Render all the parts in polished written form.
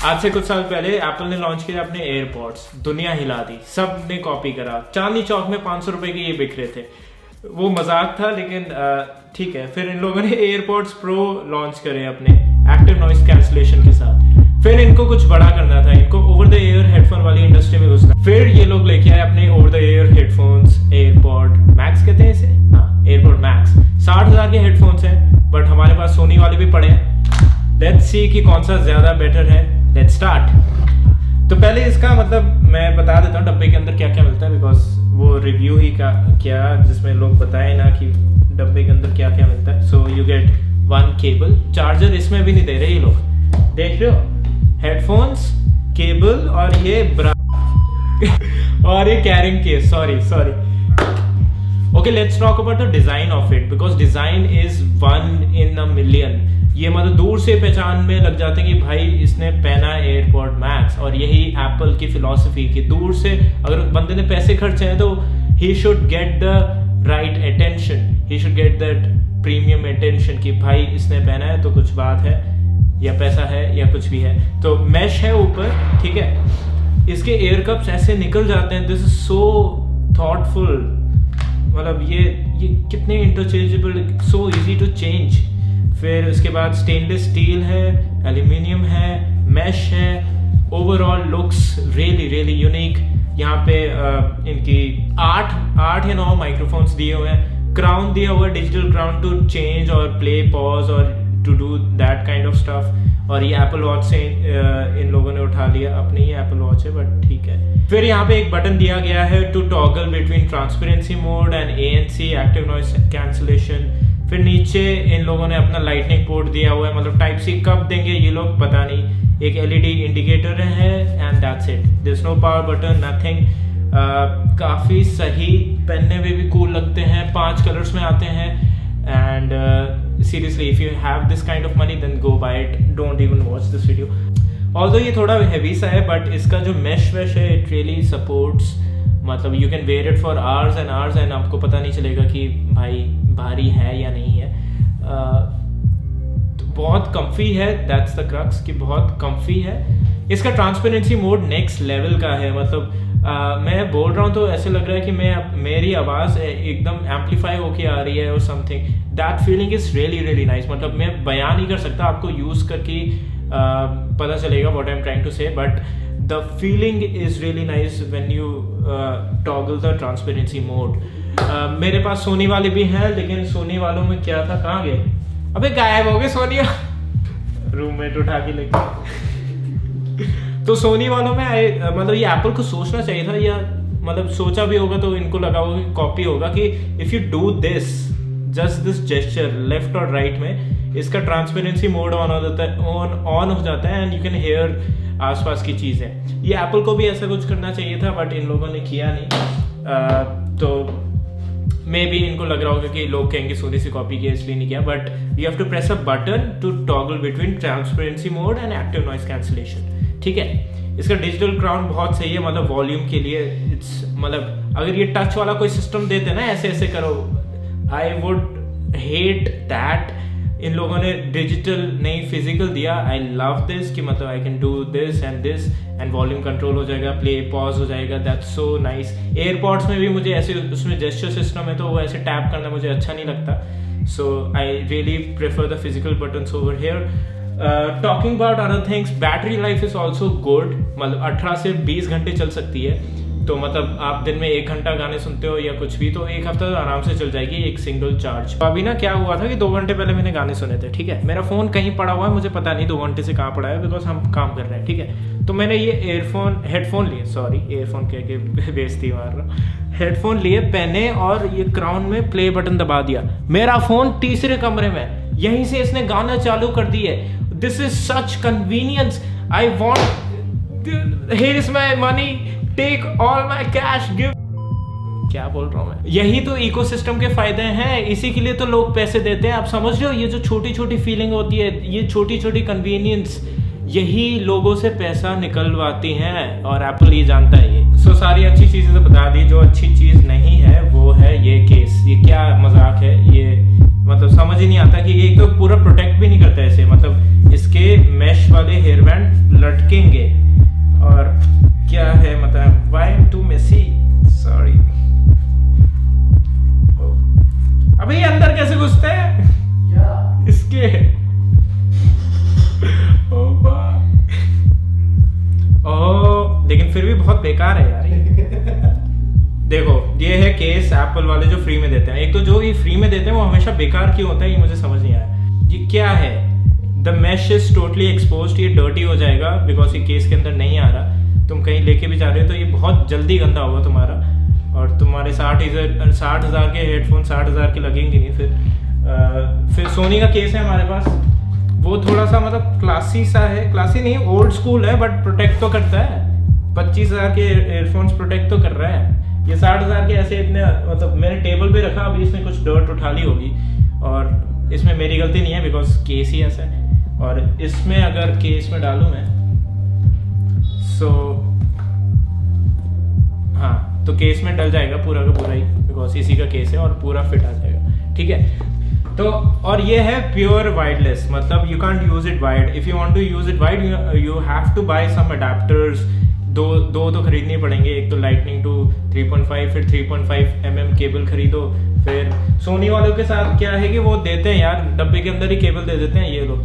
आज से कुछ साल पहले एप्पल ने लॉन्च किया अपने एयरपॉड्स, दुनिया हिला दी, सब ने कॉपी करा। चांदनी चौक में 500 रुपए के ये बिक रहे थे। वो मजाक था, लेकिन ठीक है। फिर इन लोगों ने एयरपॉड्स प्रो लॉन्च करे अपने एक्टिव नॉइस कैंसलेशन के साथ। फिर इनको कुछ बड़ा करना था, इनको ओवर द एयर हेडफोन वाली इंडस्ट्री में घुसना। फिर ये लोग लेके आए अपने over the air headphones, AirPod max कहते हैं इसे, हाँ एयरपॉड मैक्स। 60,000 के हेडफोन्स हैं, बट हमारे पास सोनी वाले भी पड़े हैं। लेट्स सी कि कौन सा ज्यादा बेटर है। Let's start. तो पहले इसका मतलब मैं बता देता हूँ डब्बे के अंदर क्या क्या मिलता है, बिकॉज वो रिव्यू ही का क्या जिसमें लोग बताए ना कि डब्बे के अंदर क्या क्या मिलता है। So you get 1 cable, charger इसमें भी नहीं दे रहे ये लोग, देख रहे हो, हेडफोन्स, केबल और ये ब्रा और ये carrying case. Sorry okay, let's talk about the design of it, because design is 1 in a million। ये मतलब दूर से पहचान में लग जाते हैं कि भाई इसने पहना एयरपॉड मैक्स। और यही एप्पल की फिलॉसफी कि दूर से अगर बंदे ने पैसे खर्चे हैं तो he should get the right attention, he should get that premium attention कि भाई इसने पहना है तो कुछ बात है, या पैसा है या कुछ भी है। तो मैश है ऊपर, ठीक है। इसके एयर कप्स ऐसे निकल जाते हैं, दिस इज सो थॉटफुल। मतलब ये कितने interchangeable, so easy to change. फिर उसके बाद स्टेनलेस स्टील है, एल्यूमिनियम है, मैश है। Overall looks really unique. यहाँ पे इनकी 8 या 9 माइक्रोफोन्स दिए हुए हैं। क्राउन दिया हुआ है, डिजिटल क्राउन टू चेंज और प्ले, पॉज और to do that kind of stuff. और ये एप्पल वॉच से इन लोगों ने उठा लिया, अपनी ही एप्पल वॉच है बट ठीक है। फिर यहाँ पे एक बटन दिया गया है to toggle between transparency mode and ANC active noise cancellation. फिर नीचे इन लोगों ने अपना लाइटनिंग पोर्ट दिया हुआ है, मतलब टाइप सी कब देंगे ये लोग पता नहीं। एक LED इंडिकेटर है and that's it, there is no power button, nothing. काफी सही, पहनने में भी कूल लगते हैं, 5 कलर्स में आते हैं। And seriously if you have this kind of money then go buy it, don't even watch this video. Although ये थोड़ा हैवी सा है, बट इसका जो मैश वैश है इट रियली सपोर्ट्स, मतलब you can wear it for hours and hours and आपको पता नहीं चलेगा कि भाई भारी है या नहीं है। तो बहुत कम्फी है, दैट्स द क्रक्स कि बहुत कम्फी है। इसका ट्रांसपेरेंसी मोड नेक्स्ट लेवल का है, मतलब मैं बोल रहा हूँ तो ऐसे लग रहा है कि मेरी आवाज़ एकदम एम्पलीफाई होके आ रही है और something. That feeling is really nice. मतलब मैं बयान नहीं कर सकता, आपको यूज़ करके पता चलेगा what I am trying to say, but the feeling is really nice when you toggle the transparency mode. मेरे पास सोनी वाले भी हैं, लेकिन सोनी वालों में क्या था, कहाँ गए? अबे गायब हो गए सोनी रूममेट उठा के लेके। तो सोनी वालों में मतलब ये एप्पल को सोचना चाहिए था, या मतलब सोचा भी होगा तो इनको लगा होगा कि कॉपी होगा कि if you do this, just this gesture left और राइट में, इसका ट्रांसपेरेंसी मोड ऑन हो जाता है एंड यू कैन हेयर आसपास की चीज़ें। ये एप्पल को भी ऐसा कुछ करना चाहिए था, बट इन लोगों ने किया नहीं। तो मे बी इनको लग रहा होगा कि लोग कहेंगे सोनी से कॉपी किया इसलिए नहीं किया, but you have to press a button to toggle between transparency mode and active noise cancellation, ठीक है। इसका डिजिटल क्राउन बहुत सही है, मतलब वॉल्यूम के लिए इट्स, मतलब अगर ये टच वाला कोई सिस्टम देते ना, ऐसे करो, आई वुड हेट दैट। इन लोगों ने डिजिटल नहीं फिजिकल दिया। आई लव दिस कि मतलब I can do this and volume control हो जाएगा, प्ले पॉज हो जाएगा, दैट्स सो नाइस। एयरपॉड्स में भी मुझे ऐसे, उसमें जेस्चर सिस्टम है तो वो ऐसे टैप करना मुझे अच्छा नहीं लगता। So I really prefer the physical buttons over here. Talking about other things, battery life is also good, मतलब 18 से 20 घंटे चल सकती है। तो मतलब आप दिन में 1 घंटा गाने सुनते हो या कुछ भी, तो 1 हफ्ता तो आराम से चल जाएगी एक सिंगल चार्ज। अभी ना क्या हुआ था कि 2 घंटे पहले मैंने गाने सुने थे, ठीक है। मेरा फोन कहीं पड़ा हुआ है, मुझे पता नहीं 2 घंटे से कहाँ पड़ा है, बिकॉज हम काम कर रहे हैं, ठीक है। तो मैंने ये हेडफोन लिए, सॉरी एयरफोन कह के बेइज्जती मार रहा हूँ, हेडफोन लिए, पहने और ये क्राउन में प्ले बटन दबा दिया। मेरा फोन तीसरे कमरे में, यहीं से इसने गाना चालू कर दिए। This is such convenience. I want, here is my money, take all my cash, give. क्या बोल रहा हूँ मैं? यही तो इकोसिस्टम के फायदे हैं, इसी के लिए तो लोग पैसे देते हैं। आप समझ रहे हो, ये जो छोटी छोटी फीलिंग होती है, ये छोटी छोटी कन्वीनियंस, यही लोगों से पैसा निकलवाती हैं, और एप्पल ये जानता है ये। सो सारी अच्छी चीजें तो बता दी, जो अच्छी चीज नहीं है वो है ये केस। ये क्या मजाक है ये, मतलब समझ ही नहीं आता कि ये तो पूरा प्रोटेक्ट भी नहीं करता ऐसे, मतलब इसके मैश वाले हेयर बैंड लटकेंगे। और क्या है मतलब why am too messy, sorry. अबे ये अंदर कैसे घुसते हैं इसके? ओह लेकिन फिर भी बहुत बेकार है यार ये। देखो ये है केस एप्पल वाले जो फ्री में देते हैं। एक तो जो ये फ्री में देते हैं वो हमेशा बेकार क्यों होता है ये मुझे समझ नहीं आया। ये क्या है? The mash is totally exposed, ये डर्टी हो जाएगा बिकॉज ये केस के अंदर नहीं आ रहा। तुम कहीं लेके भी जा रहे हो तो ये बहुत जल्दी गंदा होगा तुम्हारा, और तुम्हारे 60,000 के हेडफोन 60,000 के लगेंगे नहीं। फिर सोनी का केस है हमारे पास, वो थोड़ा सा मतलब क्लासी सा है, क्लासी नहीं ओल्ड स्कूल है बट प्रोटेक्ट तो करता है। 25,000 के एयरफोन्स प्रोटेक्ट तो कर रहा है। ये 60,000 के ऐसे इतने मतलब मैंने टेबल पे रखा, अभी इसने कुछ डर्ट उठा ली होगी और इसमें मेरी गलती नहीं है बिकॉज केस ही ऐसा है। और इसमें अगर केस में डालूं मैं सो हाँ तो केस में डल जाएगा पूरा का पूरा ही बिकॉज इसी का केस है और पूरा फिट आ जाएगा, ठीक है। तो और ये है प्योर वायरलेस, मतलब you can't use it wired. If you want to use it wired you have to buy some adapters. दो तो खरीदने पड़ेंगे, एक तो लाइटनिंग टू 3.5 फिर 3.5 mm केबल खरीदो। फिर सोनी वालों के साथ क्या है कि वो देते हैं यार डब्बे के अंदर ही केबल दे देते हैं, ये लो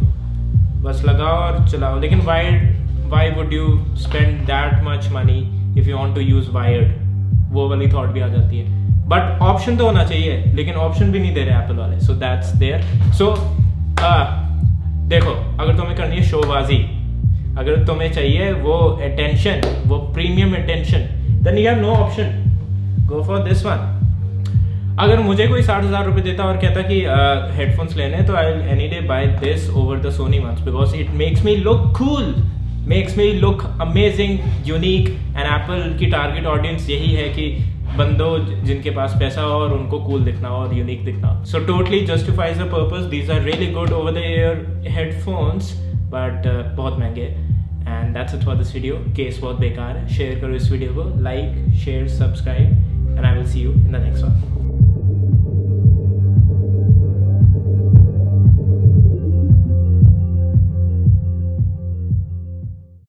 बस लगाओ और चलाओ। लेकिन why would you spend that much money if you want to use wired, वो वाली थॉट भी आ जाती है। बट ऑप्शन तो होना चाहिए, लेकिन ऑप्शन भी नहीं दे रहे एप्पल वाले, सो दैट्स देयर। सो देखो अगर तुम्हें करनी है शोबाजी, अगर तुम्हें चाहिए वो अटेंशन, वो premium attention, then you have no option, go for this one. अगर मुझे कोई 60,000 रुपये देता और कहता कि हेडफोन्स लेने, तो I will any day buy this over the Sony ones because it makes me look cool, makes me look amazing, unique. And Apple की टारगेट ऑडियंस यही है कि बंदों जिनके पास पैसा हो और उनको कूल दिखना हो और यूनिक दिखना हो। So totally justifies the purpose. These are really good over the ear headphones but बहुत महंगे। And that's it for this video. Case बहुत बेकार है, शेयर करो इस वीडियो को, like share subscribe and I will see you in the next one.